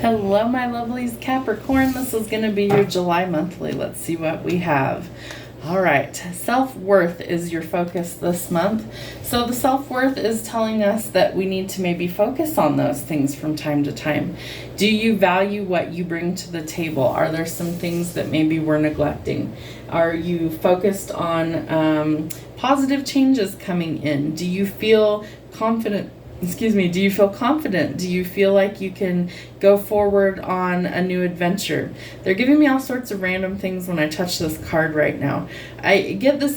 Hello, my lovelies, Capricorn. This is going to be your July monthly. Let's see what we have. All right, self-worth is your focus this month. So the self-worth is telling us that we need to maybe focus on those things from time to time. Do you value what you bring to the table? Are there some things that maybe we're neglecting? Are you focused on positive changes coming in? Do you feel confident? Do you feel confident? Do you feel like you can go forward on a new adventure? They're giving me all sorts of random things when I touch this card right now. I get the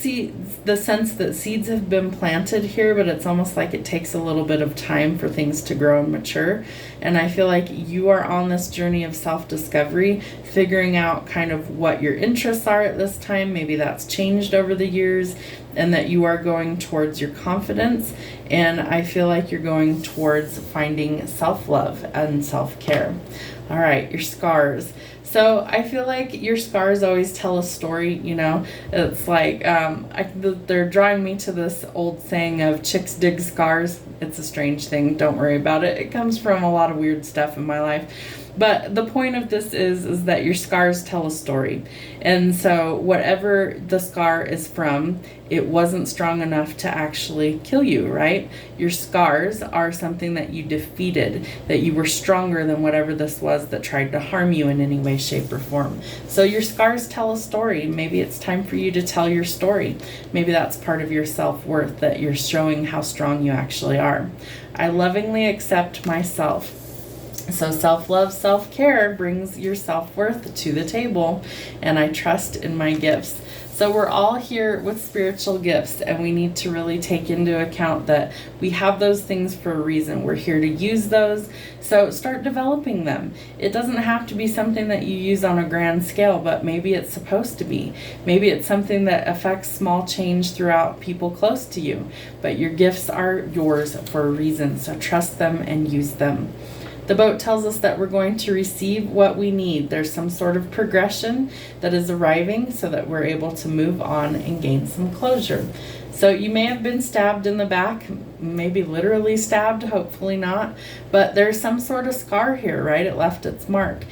sense that seeds have been planted here, but it's almost like it takes a little bit of time for things to grow and mature. And I feel like you are on this journey of self-discovery, figuring out kind of what your interests are at this time. Maybe that's changed over the years, and that you are going towards your confidence. And I feel like you're going towards finding self-love and self-care. All right, your scars. So I feel like your scars always tell a story, you know. It's like they're drawing me to this old saying of chicks dig scars. It's a strange thing. Don't worry about it. It comes from a lot of weird stuff in my life. But the point of this is that your scars tell a story. And so whatever the scar is from, it wasn't strong enough to actually kill you, right? Your scars are something that you defeated, that you were stronger than whatever this was that tried to harm you in any way, shape, or form. So your scars tell a story. Maybe it's time for you to tell your story. Maybe that's part of your self-worth, that you're showing how strong you actually are. I lovingly accept myself. So self-love, self-care brings your self-worth to the table, and I trust in my gifts. So we're all here with spiritual gifts, and we need to really take into account that we have those things for a reason. We're here to use those, so start developing them. It doesn't have to be something that you use on a grand scale, but maybe it's supposed to be. Maybe it's something that affects small change throughout people close to you, but your gifts are yours for a reason, so trust them and use them. The boat tells us that we're going to receive what we need. There's some sort of progression that is arriving so that we're able to move on and gain some closure. So you may have been stabbed in the back, maybe literally stabbed, hopefully not, but there's some sort of scar here, right? It left its mark.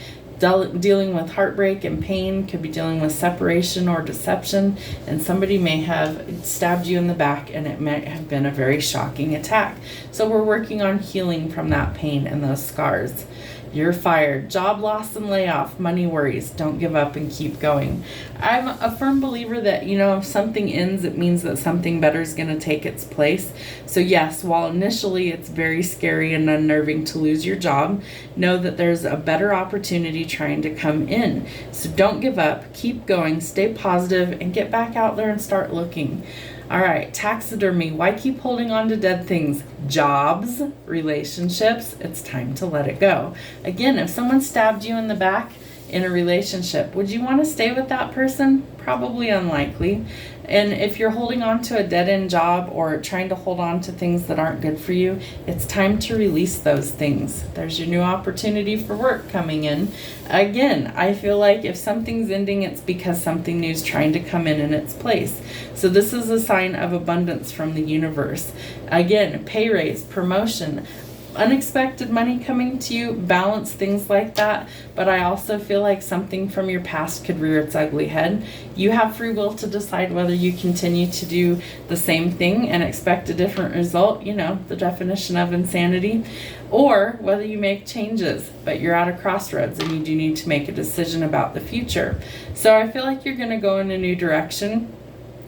Dealing with heartbreak and pain, could be dealing with separation or deception, and somebody may have stabbed you in the back, and it might have been a very shocking attack. So we're working on healing from that pain and those scars. You're fired. Job loss and layoff, money worries. Don't give up and keep going. I'm a firm believer that, you know, if something ends, it means that something better is going to take its place. So yes, while initially it's very scary and unnerving to lose your job, know that there's a better opportunity trying to come in. So don't give up, keep going, stay positive, and get back out there and start looking. All right, taxidermy. Why keep holding on to dead things? Jobs, relationships, it's time to let it go. Again, if someone stabbed you in the back in a relationship, would you want to stay with that person? Probably unlikely. And if you're holding on to a dead-end job or trying to hold on to things that aren't good for you, it's time to release those things. There's your new opportunity for work coming in. Again, I feel like if something's ending, it's because something new is trying to come in its place. So this is a sign of abundance from the universe. Again, pay raise, promotion, unexpected money coming to you, balance, things like that. But I also feel like something from your past could rear its ugly head. You have free will to decide whether you continue to do the same thing and expect a different result, you know, the definition of insanity, or whether you make changes, but you're at a crossroads and you do need to make a decision about the future. So I feel like you're going to go in a new direction.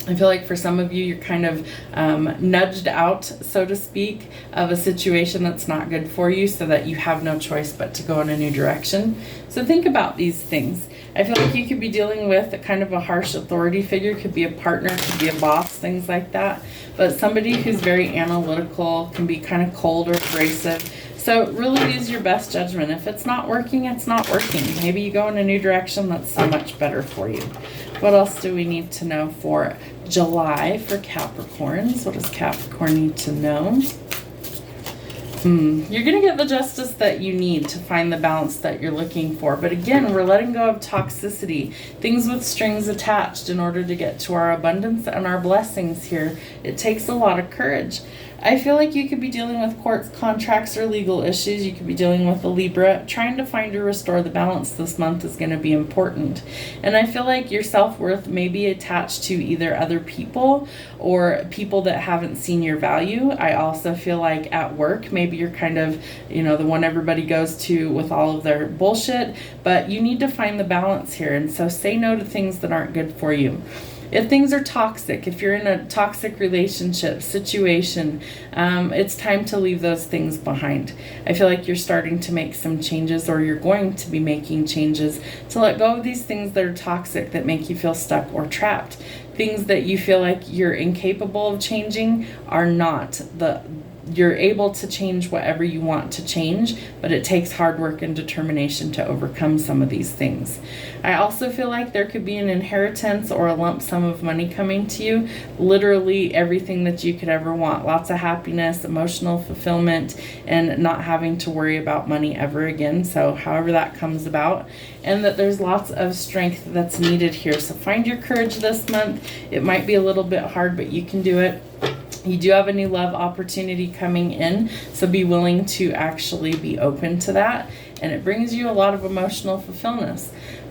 I feel like for some of you, you're kind of nudged out, so to speak, of a situation that's not good for you, so that you have no choice but to go in a new direction. So think about these things. I feel like you could be dealing with a kind of a harsh authority figure, could be a partner, could be a boss, things like that. But somebody who's very analytical, can be kind of cold or abrasive. So really use your best judgment. If it's not working, it's not working. Maybe you go in a new direction that's so much better for you. What else do we need to know for July for Capricorns? What does Capricorn need to know? You're going to get the justice that you need to find the balance that you're looking for. But again, we're letting go of toxicity, things with strings attached in order to get to our abundance and our blessings here. It takes a lot of courage. I feel like you could be dealing with court contracts or legal issues. You could be dealing with a Libra. Trying to find or restore the balance this month is going to be important. And I feel like your self-worth may be attached to either other people or people that haven't seen your value. I also feel like at work, maybe you're kind of, the one everybody goes to with all of their bullshit, but you need to find the balance here. And so say no to things that aren't good for you. If things are toxic, if you're in a toxic relationship situation, it's time to leave those things behind. I feel like you're starting to make some changes, or you're going to be making changes to let go of these things that are toxic, that make you feel stuck or trapped. Things that you feel like you're incapable of changing are not. You're able to change whatever you want to change, but it takes hard work and determination to overcome some of these things. I also feel like there could be an inheritance or a lump sum of money coming to you. Literally everything that you could ever want. Lots of happiness, emotional fulfillment, and not having to worry about money ever again. So however that comes about. And that there's lots of strength that's needed here. So find your courage this month. It might be a little bit hard, but you can do it. You do have a new love opportunity coming in, so be willing to actually be open to that, and it brings you a lot of emotional fulfillment.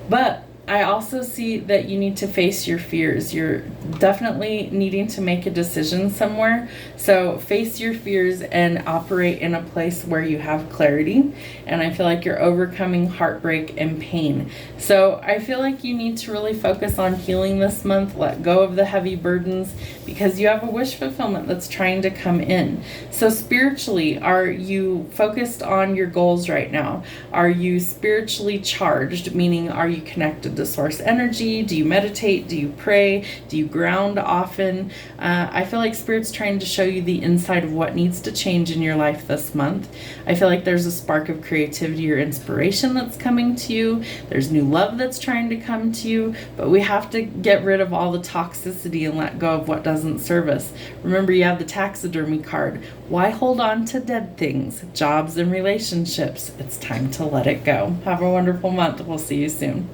But I also see that you need to face your fears. You're definitely needing to make a decision somewhere. So face your fears and operate in a place where you have clarity. And I feel like you're overcoming heartbreak and pain. So I feel like you need to really focus on healing this month. Let go of the heavy burdens, because you have a wish fulfillment that's trying to come in. So spiritually, are you focused on your goals right now? Are you spiritually charged? Meaning, are you connected to source energy? Do you meditate? Do you pray? Do you ground often? I feel like Spirit's trying to show you the inside of what needs to change in your life this month. I feel like there's a spark of creativity or inspiration that's coming to you. There's new love that's trying to come to you, but we have to get rid of all the toxicity and let go of what doesn't serve us. Remember, you have the taxidermy card. Why hold on to dead things, jobs, and relationships? It's time to let it go. Have a wonderful month. We'll see you soon.